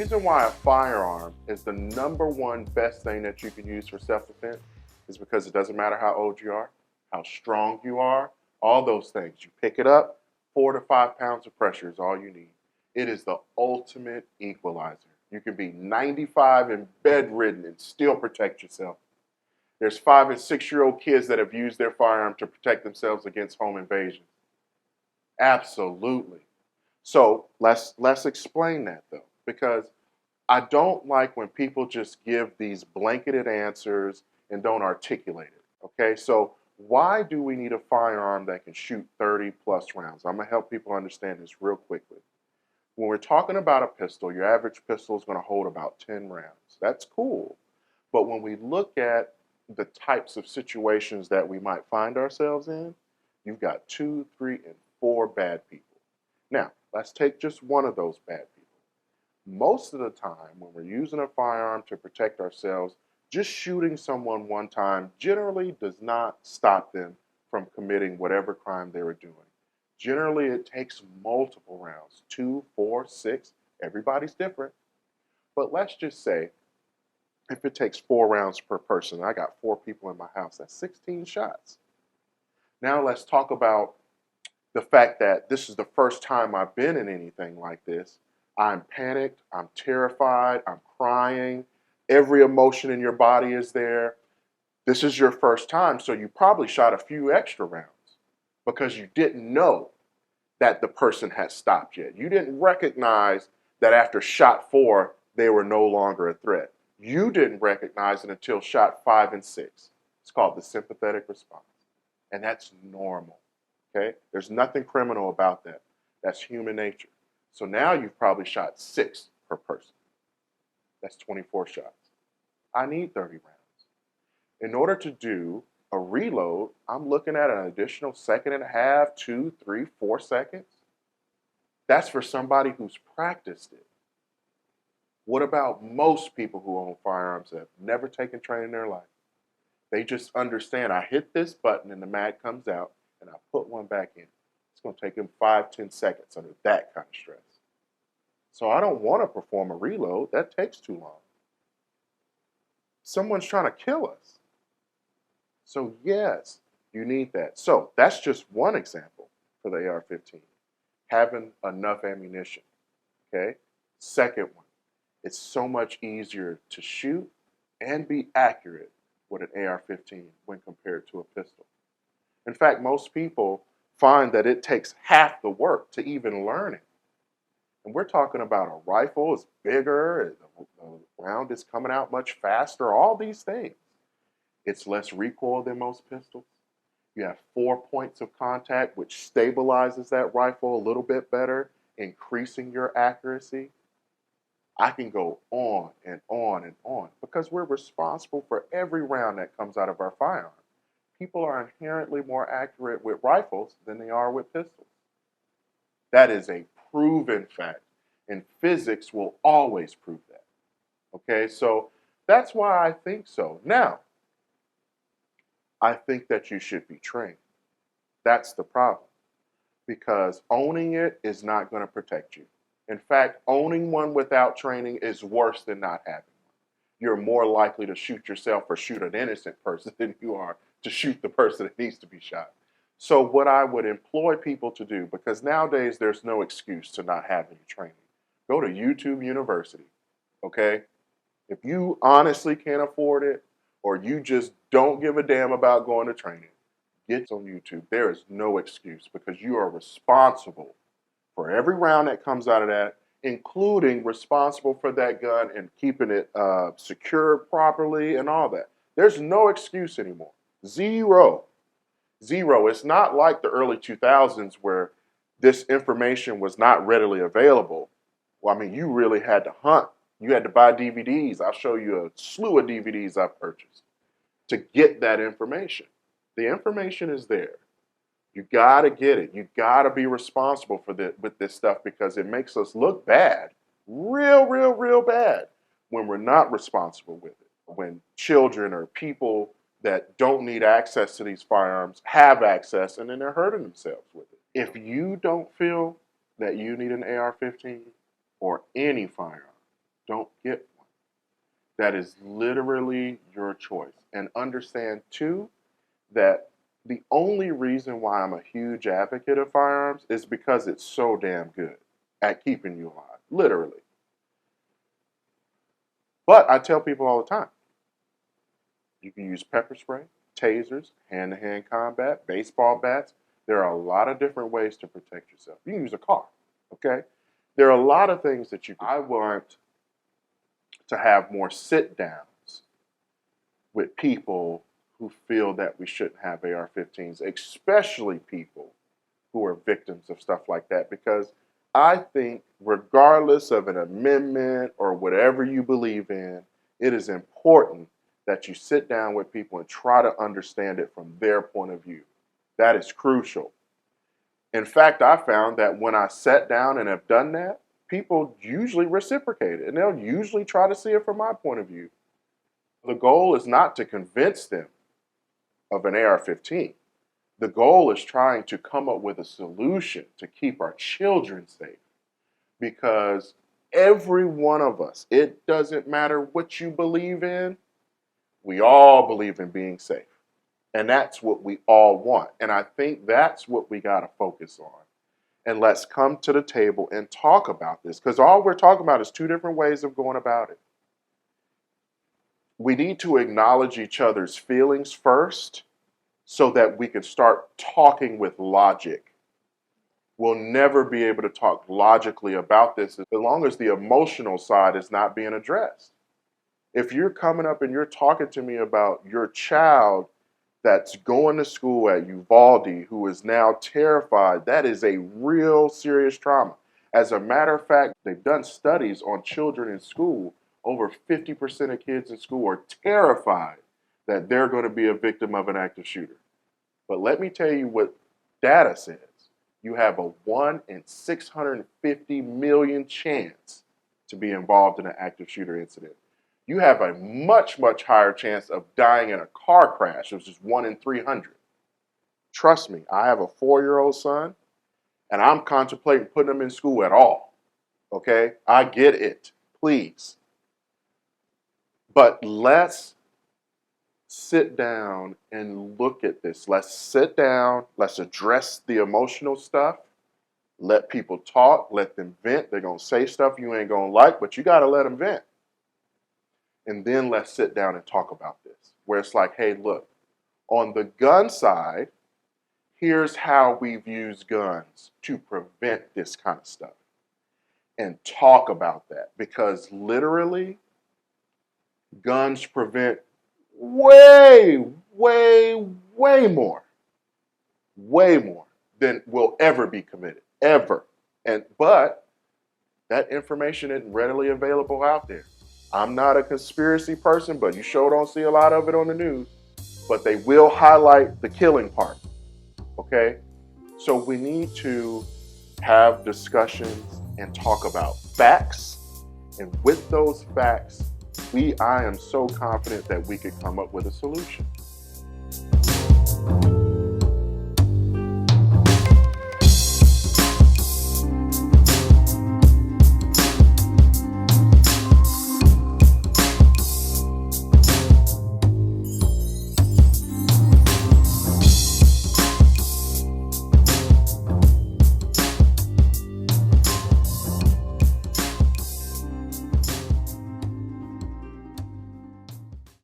reason why a firearm is the #1 best thing that you can use for self-defense is because it doesn't matter how old you are, how strong you are, all those things. You pick it up, 4 to 5 pounds of pressure is all you need. It is the ultimate equalizer. You can be 95 and bedridden and still protect yourself. There's 5 and 6-year-old kids that have used their firearm to protect themselves against home invasion. Absolutely. So let's explain that though, because I don't like when people just give these blanketed answers and don't articulate it. Okay, so why do we need a firearm that can shoot 30 plus rounds? I'm gonna help people understand this real quickly. When we're talking about a pistol, your average pistol is gonna hold about 10 rounds. That's cool. But when we look at the types of situations that we might find ourselves in, you've got 2, 3, and 4 bad people. Now, let's take just one of those bad people. Most of the time, when we're using a firearm to protect ourselves, just shooting someone one time generally does not stop them from committing whatever crime they were doing. Generally, it takes multiple rounds, 2, 4, 6, everybody's different. But let's just say if it takes 4 rounds per person, I got 4 people in my house, that's 16 shots. Now let's talk about the fact that this is the first time I've been in anything like this. I'm panicked, I'm terrified, I'm crying, every emotion in your body is there. This is your first time, so you probably shot a few extra rounds because you didn't know that the person had stopped yet. You didn't recognize that after shot 4, they were no longer a threat. You didn't recognize it until shot 5 and 6. It's called the sympathetic response. And that's normal, okay? There's nothing criminal about that. That's human nature. So now you've probably shot 6 per person. That's 24 shots. I need 30 rounds. In order to do a reload, I'm looking at an additional 1.5, 2, 3, 4 seconds. That's for somebody who's practiced it. What about most people who own firearms that have never taken training in their life? They just understand I hit this button and the mag comes out and I put one back in. It's going to take them 5, 10 seconds under that kind of stress. So I don't want to perform a reload. That takes too long. Someone's trying to kill us. So yes, you need that. So that's just one example for the AR-15. Having enough ammunition, okay? Second one, it's so much easier to shoot and be accurate with an AR-15 when compared to a pistol. In fact, most people find that it takes half the work to even learn it. And we're talking about a rifle is bigger, the round is coming out much faster, all these things. It's less recoil than most pistols. You have 4 points of contact, which stabilizes that rifle a little bit better, increasing your accuracy. I can go on and on and on because we're responsible for every round that comes out of our firearm. People are inherently more accurate with rifles than they are with pistols. That is a proven fact, and physics will always prove that. Okay, so that's why I think so. Now, I think that you should be trained. That's the problem, because owning it is not going to protect you. In fact, owning one without training is worse than not having one. You're more likely to shoot yourself or shoot an innocent person than you are to shoot the person that needs to be shot. So what I would employ people to do, because nowadays there's no excuse to not have any training, go to YouTube University, okay? If you honestly can't afford it, or you just don't give a damn about going to training, get on YouTube. There is no excuse because you are responsible for every round that comes out of that, including responsible for that gun and keeping it secured properly and all that. There's no excuse anymore. Zero. It's not like the early 2000s where this information was not readily available. Well, I mean, you really had to hunt. You had to buy DVDs. I'll show you a slew of DVDs I've purchased to get that information. The information is there. You got to get it. You got to be responsible for with this stuff because it makes us look bad, real bad when we're not responsible with it. When children or people that don't need access to these firearms have access and then they're hurting themselves with it. If you don't feel that you need an AR-15 or any firearm, don't get one. That is literally your choice. And understand, too, that the only reason why I'm a huge advocate of firearms is because it's so damn good at keeping you alive, literally. But I tell people all the time, you can use pepper spray, tasers, hand-to-hand combat, baseball bats. There are a lot of different ways to protect yourself. You can use a car, okay? There are a lot of things that you can. I want to have more sit-downs with people who feel that we shouldn't have AR-15s, especially people who are victims of stuff like that, because I think regardless of an amendment or whatever you believe in, it is important that you sit down with people and try to understand it from their point of view. That is crucial. In fact, I found that when I sat down and have done that, people usually reciprocate it, and they'll usually try to see it from my point of view. The goal is not to convince them of an AR-15. The goal is trying to come up with a solution to keep our children safe. Because every one of us, it doesn't matter what you believe in, we all believe in being safe. And that's what we all want. And I think that's what we got to focus on. And let's come to the table and talk about this. Because all we're talking about is two different ways of going about it. We need to acknowledge each other's feelings first so that we can start talking with logic. We'll never be able to talk logically about this as long as the emotional side is not being addressed. If you're coming up and you're talking to me about your child that's going to school at Uvalde who is now terrified, that is a real serious trauma. As a matter of fact, they've done studies on children in school. Over 50% of kids in school are terrified that they're going to be a victim of an active shooter. But let me tell you what data says. You have a 1 in 650 million chance to be involved in an active shooter incident. You have a much, much higher chance of dying in a car crash, which is 1 in 300. Trust me, I have a 4-year-old son, and I'm contemplating putting him in school at all. Okay? I get it. Please. But let's sit down and look at this. Let's sit down. Let's address the emotional stuff. Let people talk. Let them vent. They're going to say stuff you ain't going to like, but you got to let them vent. And then let's sit down and talk about this. Where it's like, hey, look, on the gun side, here's how we've used guns to prevent this kind of stuff. And talk about that. Because literally, guns prevent way more than will ever be committed, ever. But that information isn't readily available out there. I'm not a conspiracy person, but you sure don't see a lot of it on the news. But they will highlight the killing part, okay? So we need to have discussions and talk about facts. And with those facts, I am so confident that we could come up with a solution.